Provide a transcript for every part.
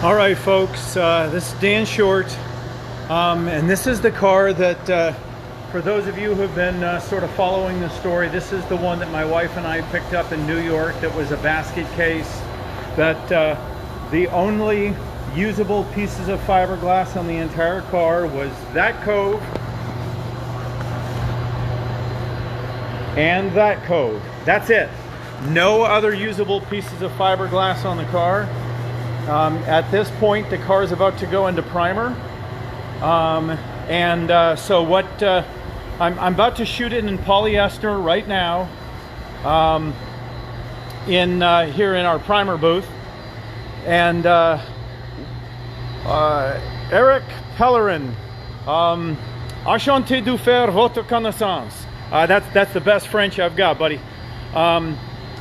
All right, folks, this is Dan Short, and this is the car that, for those of you who have been sort of following the story, this is the one that my wife and I picked up in New York that was a basket case, that the only usable pieces of fiberglass on the entire car was that cove and that cove. That's it. No other usable pieces of fiberglass on the car. At this point, the car is about to go into primer, so what I'm about to shoot it in polyester right now, here in our primer booth, and Eric Pellerin, enchanté de faire votre connaissance. That's the best French I've got, buddy.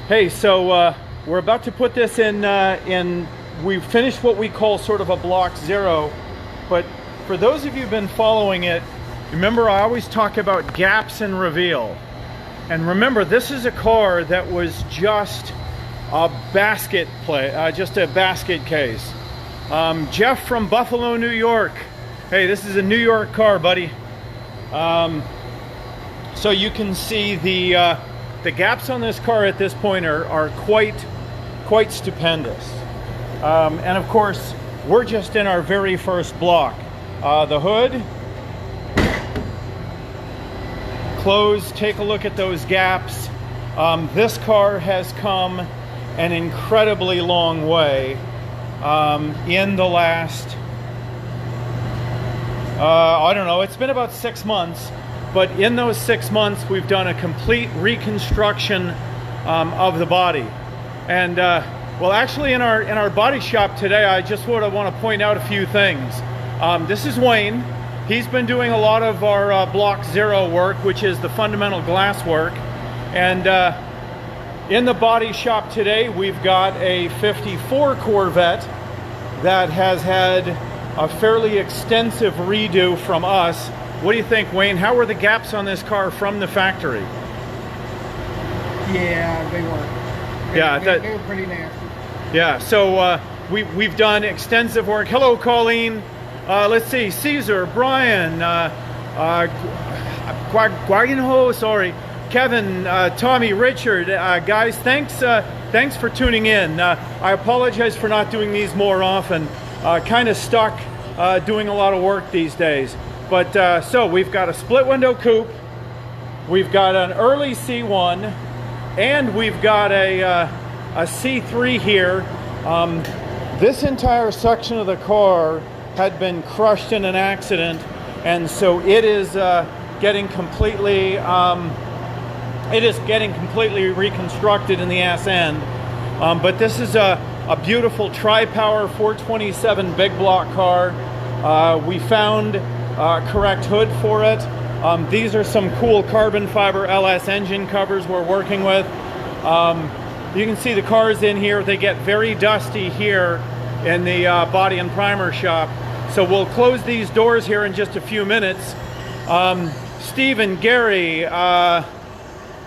Hey, so we're about to put this in. We've finished what we call sort of a block zero, but for those of you who've been following it, remember I always talk about gaps and reveal. And remember, this is a car that was just a basket just a basket case. Jeff from Buffalo, New York. Hey, this is a New York car, buddy. So you can see the gaps on this car at this point are quite stupendous. And of course, we're just in our very first block. The hood, closed, take a look at those gaps. This car has come an incredibly long way in the last, I don't know, it's been about 6 months, but in those 6 months, we've done a complete reconstruction of the body. And well, actually, in our body shop today, I just want to point out a few things. This is Wayne. He's been doing a lot of our block zero work, which is the fundamental glass work. And in the body shop today, we've got a 54 Corvette that has had a fairly extensive redo from us. What do you think, Wayne? How were the gaps on this car from the factory? Yeah, they were. They were pretty nasty. Yeah, so we've done extensive work. Hello, Colleen. Let's see, Caesar, Brian, Guaginho, sorry, Kevin, Tommy, Richard. Guys, thanks for tuning in. I apologize for not doing these more often. Kind of stuck doing a lot of work these days. But so we've got a split window coupe, we've got an early C1, and we've got a C3 here. This entire section of the car had been crushed in an accident, and so it is getting completely reconstructed in the ass end. But this is a beautiful tri-power 427 big block car. We found a correct hood for it. These are some cool carbon fiber LS engine covers we're working with. You can see the cars in here. They get very dusty here in the body and primer shop. So we'll close these doors here in just a few minutes. Stephen, Gary,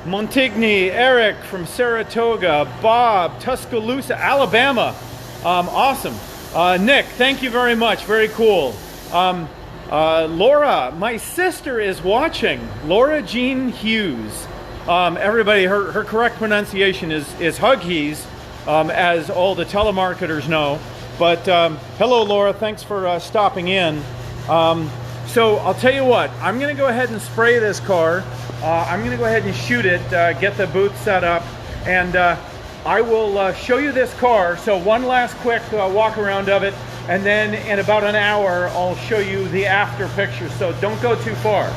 Montigny, Eric from Saratoga, Bob, Tuscaloosa, Alabama. Awesome. Nick, thank you very much. Very cool. Laura, my sister is watching. Laura Jean Hughes. Everybody, her correct pronunciation is Huggies, as all the telemarketers know. But hello, Laura. Thanks for stopping in. So I'll tell you what. I'm going to go ahead and spray this car. I'm going to go ahead and shoot it, get the booth set up, and I will show you this car. So one last quick walk around of it, and then in about an hour, I'll show you the after picture. So don't go too far.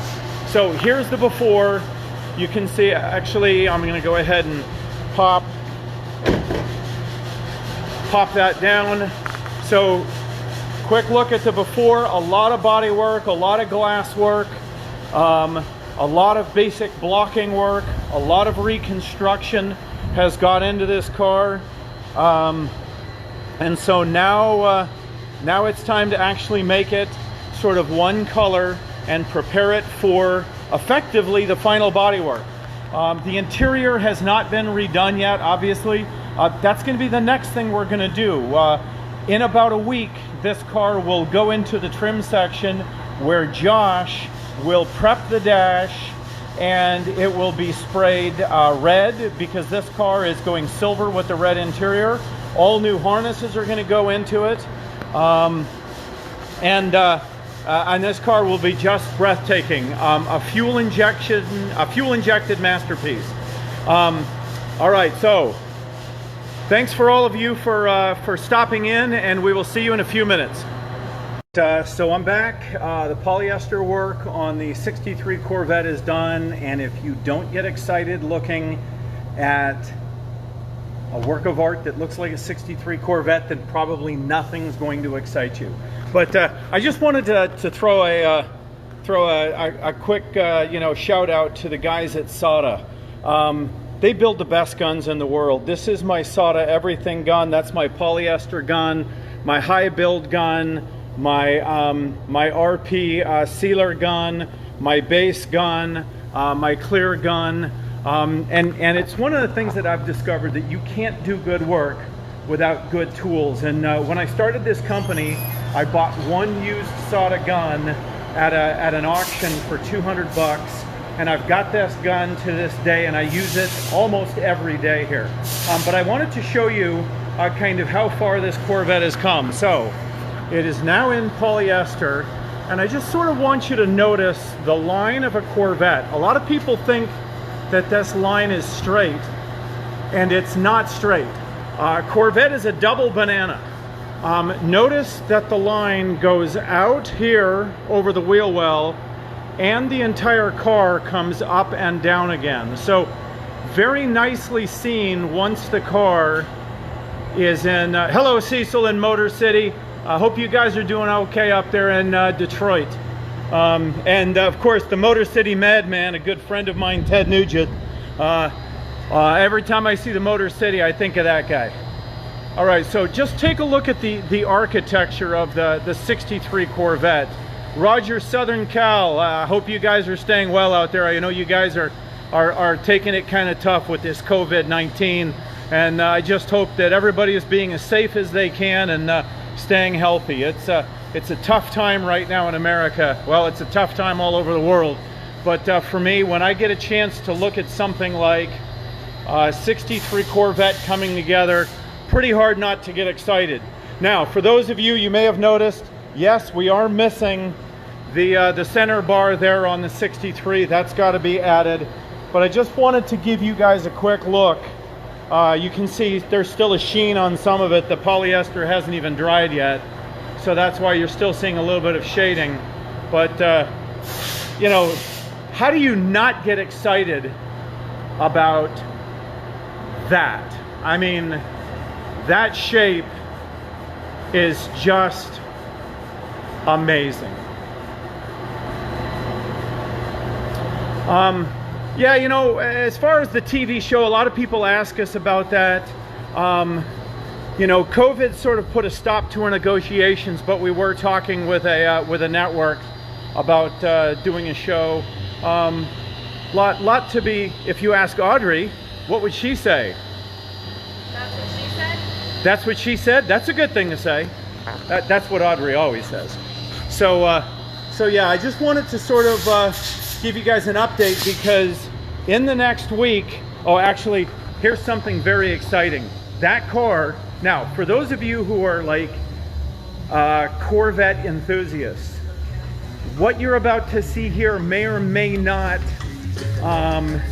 So here's the before. You can see, actually, I'm going to go ahead and pop that down. So quick look at the before. A lot of body work, a lot of glass work, a lot of basic blocking work, a lot of reconstruction has got into this car. And so now it's time to actually make it sort of one color and prepare it for effectively the final bodywork. The interior has not been redone yet, obviously. That's going to be the next thing we're going to do. In about a week, this car will go into the trim section where Josh will prep the dash, and it will be sprayed red because this car is going silver with the red interior. All new harnesses are going to go into it, and this car will be just breathtaking. A fuel injected masterpiece. All right, so thanks for all of you for stopping in, and we will see you in a few minutes. So I'm back. The polyester work on the 63 Corvette is done, and if you don't get excited looking at a work of art that looks like a 63 Corvette, then probably nothing's going to excite you. But I just wanted to throw a quick shout out to the guys at SATA. They build the best guns in the world. This is my SATA everything gun. That's my polyester gun, my high build gun, my RP sealer gun, my base gun, my clear gun, and it's one of the things that I've discovered, that you can't do good work without good tools. And when I started this company, I bought one used SATA gun at an auction for 200 bucks, and I've got this gun to this day, and I use it almost every day here. But I wanted to show you kind of how far this Corvette has come. So it is now in polyester, and I just sort of want you to notice the line of a Corvette. A lot of people think that this line is straight, and it's not straight. Corvette is a double banana. Notice that the line goes out here over the wheel well, and the entire car comes up and down again. So very nicely seen once the car is in. Hello, Cecil in Motor City. I hope you guys are doing okay up there in Detroit. And of course, the Motor City Madman, a good friend of mine, Ted Nugent. Every time I see the Motor City, I think of that guy. All right, so just take a look at the architecture of the 63 Corvette. Roger, Southern Cal, I hope you guys are staying well out there. I know you guys are taking it kind of tough with this COVID-19, and I just hope that everybody is being as safe as they can and staying healthy. It's a tough time right now in America. Well, it's a tough time all over the world. But for me, when I get a chance to look at something like 63 Corvette coming together, pretty hard not to get excited. Now, for those of you may have noticed, yes, we are missing the center bar there on the 63. That's got to be added. But I just wanted to give you guys a quick look. You can see there's still a sheen on some of it. The polyester hasn't even dried yet, so that's why you're still seeing a little bit of shading. But you know, how do you not get excited about that? I mean, that shape is just amazing. Yeah, you know, as far as the TV show, a lot of people ask us about that. You know, COVID sort of put a stop to our negotiations, but we were talking with a network about doing a show. Lot to be. If you ask Audrey, what would she say? That's what she said? That's what she said? That's a good thing to say. That's what Audrey always says. So, so yeah, I just wanted to sort of give you guys an update, because in the next week, oh, actually, here's something very exciting. That car, now, for those of you who are like Corvette enthusiasts, what you're about to see here may or may not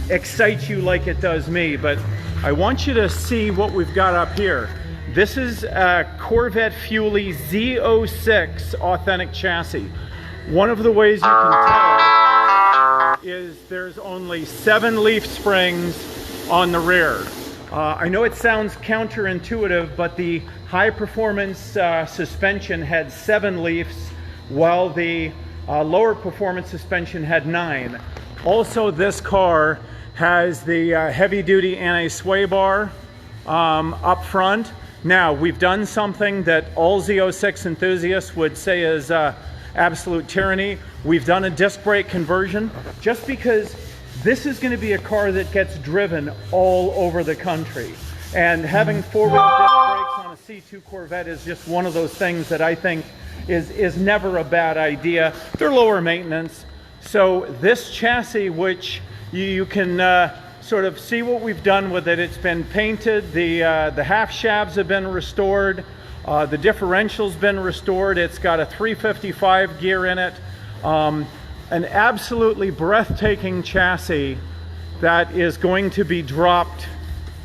excite you like it does me, but I want you to see what we've got up here. This is a Corvette Fuelie Z06 authentic chassis. One of the ways you can tell is there's only 7 leaf springs on the rear. I know it sounds counterintuitive, but the high performance suspension had 7 leafs, while the lower performance suspension had 9. Also, this car has the heavy duty anti-sway bar up front. Now, we've done something that all Z06 enthusiasts would say is absolute tyranny. We've done a disc brake conversion, just because this is going to be a car that gets driven all over the country. And having four-wheel disc brakes on a C2 Corvette is just one of those things that I think is never a bad idea. They're lower maintenance. So this chassis, which you can sort of see what we've done with it. It's been painted. The half shafts have been restored. The differential's been restored. It's got a 355 gear in it. An absolutely breathtaking chassis that is going to be dropped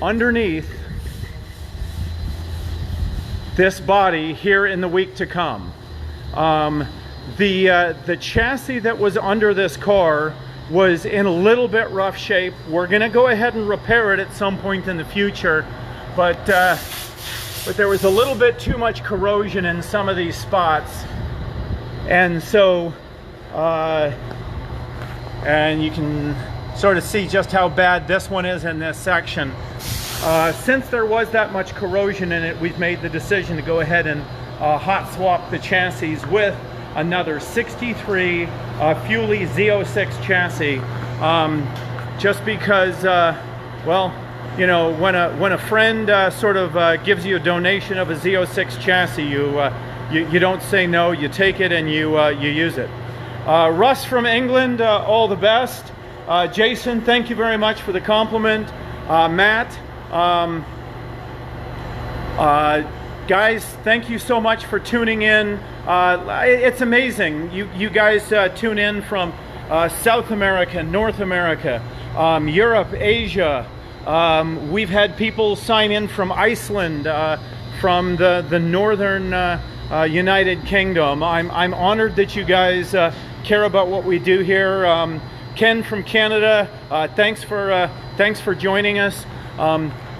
underneath this body here in the week to come. The chassis that was under this car was in a little bit rough shape. We're gonna go ahead and repair it at some point in the future, but there was a little bit too much corrosion in some of these spots, and so and you can sort of see just how bad this one is in this section. Since there was that much corrosion in it, we've made the decision to go ahead and hot swap the chassis with another 63 Fuley Z06 chassis, just because, well, you know, when a friend sort of gives you a donation of a Z06 chassis, you don't say no, you take it and you use it. Russ from England, all the best. Jason, thank you very much for the compliment. Matt, guys, thank you so much for tuning in. It's amazing. You guys tune in from South America, North America, Europe, Asia. We've had people sign in from Iceland, from the northern United Kingdom. I'm honored that you guys care about what we do here. Ken from Canada, thanks for joining us.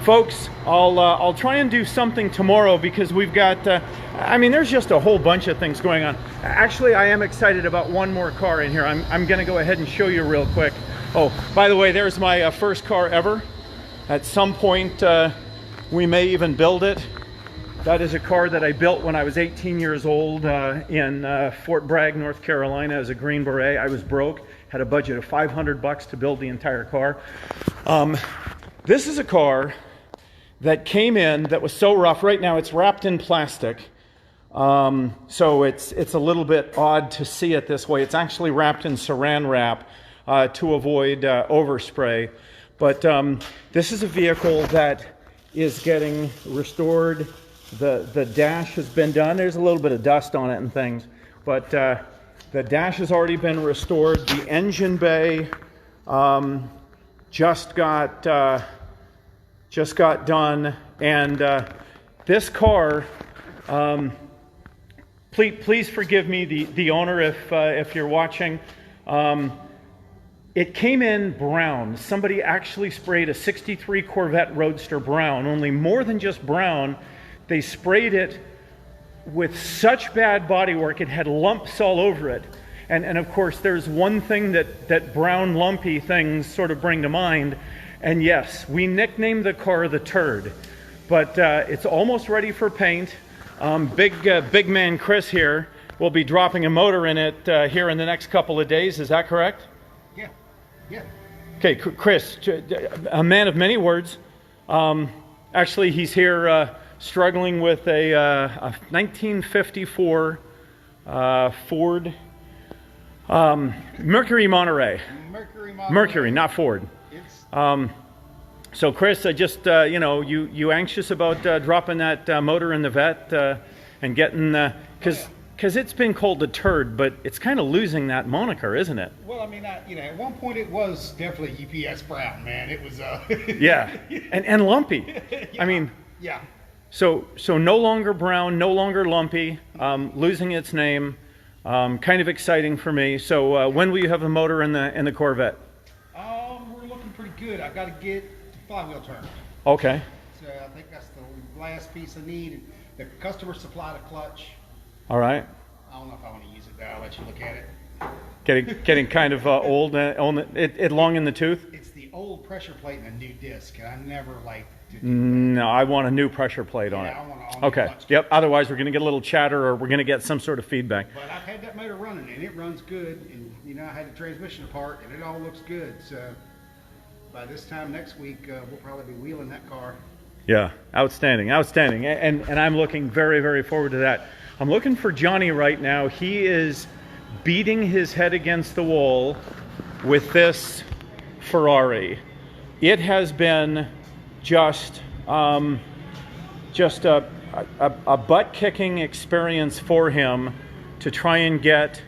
Folks, I'll try and do something tomorrow because we've got, I mean, there's just a whole bunch of things going on. Actually, I am excited about one more car in here. I'm gonna go ahead and show you real quick. Oh, by the way, there's my first car ever. At some point, we may even build it. That is a car that I built when I was 18 years old in Fort Bragg, North Carolina as a Green Beret. I was broke, had a budget of $500 to build the entire car. This is a car that came in that was so rough. Right now it's wrapped in plastic, so it's a little bit odd to see it this way. It's actually wrapped in saran wrap to avoid overspray. But this is a vehicle that is getting restored. The dash has been done. There's a little bit of dust on it and things, but the dash has already been restored. The engine bay just got done, and this car, please forgive me, the owner, if you're watching. It came in brown. Somebody actually sprayed a 63 Corvette Roadster brown, only more than just brown. They sprayed it with such bad bodywork, it had lumps all over it. And of course, there's one thing that brown lumpy things sort of bring to mind. And yes, we nicknamed the car the Turd, but it's almost ready for paint. Big man Chris here will be dropping a motor in it here in the next couple of days. Is that correct? Yeah, yeah. Okay, Chris, a man of many words. Actually, he's here struggling with a 1954 Ford Mercury Monterey. Mercury, not Ford. So Chris, I just, you know, you anxious about dropping that motor in the vet and getting, because it's been called the Turd, but it's kind of losing that moniker, isn't it? Well, I mean, you know, at one point it was definitely UPS brown, man. It was, yeah, and lumpy. Yeah. I mean, yeah. So no longer brown, no longer lumpy, losing its name. Kind of exciting for me. So when will you have the motor in the Corvette? We're looking pretty good. I got to get flywheel turned. Okay. So I think that's the last piece I need. The customer supplied a clutch. All right. I don't know if I want to use it though. I'll let you look at it. Getting kind of old. It long in the tooth. It's the old pressure plate and a new disc, and I never liked to do No, I want a new pressure plate on it. I want Okay. Yep. Otherwise, we're going to get a little chatter, or we're going to get some sort of feedback. But I've had that motor running, and it runs good. And you know, I had the transmission apart, and it all looks good. So by this time next week, we'll probably be wheeling that car. Yeah, outstanding, outstanding. And I'm looking very, very forward to that. I'm looking for Johnny right now. He is beating his head against the wall with this Ferrari. It has been just a butt-kicking experience for him to try and get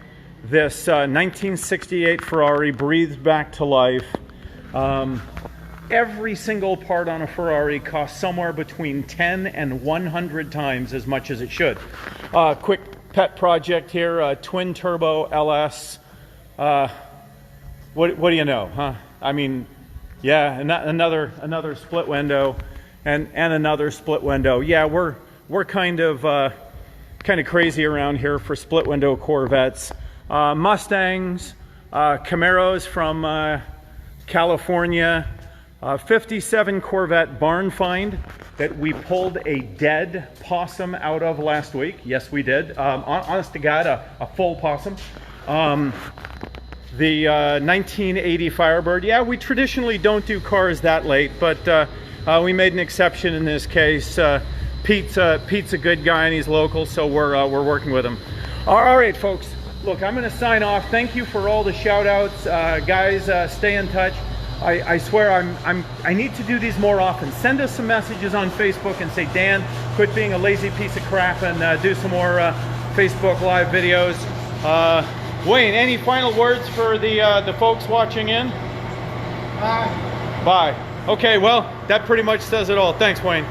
this 1968 Ferrari breathed back to life. Every single part on a Ferrari costs somewhere between 10 and 100 times as much as it should. Quick pet project here, twin turbo LS. What do you know, huh? I mean, yeah, another split window, and another split window. Yeah, we're kind of crazy around here for split window Corvettes, Mustangs, Camaros from California. 57 Corvette barn find that we pulled a dead possum out of last week. Yes, we did. Honest to God, a full possum. The 1980 Firebird. Yeah, we traditionally don't do cars that late, but we made an exception in this case. Pete's a good guy and he's local, so we're working with him. All right, folks. Look, I'm going to sign off. Thank you for all the shout outs. Guys, stay in touch. I swear I need to do these more often. Send us some messages on Facebook and say, Dan, quit being a lazy piece of crap and do some more Facebook Live videos. Wayne, any final words for the folks watching in? Bye. Bye. Okay, well, that pretty much says it all. Thanks, Wayne.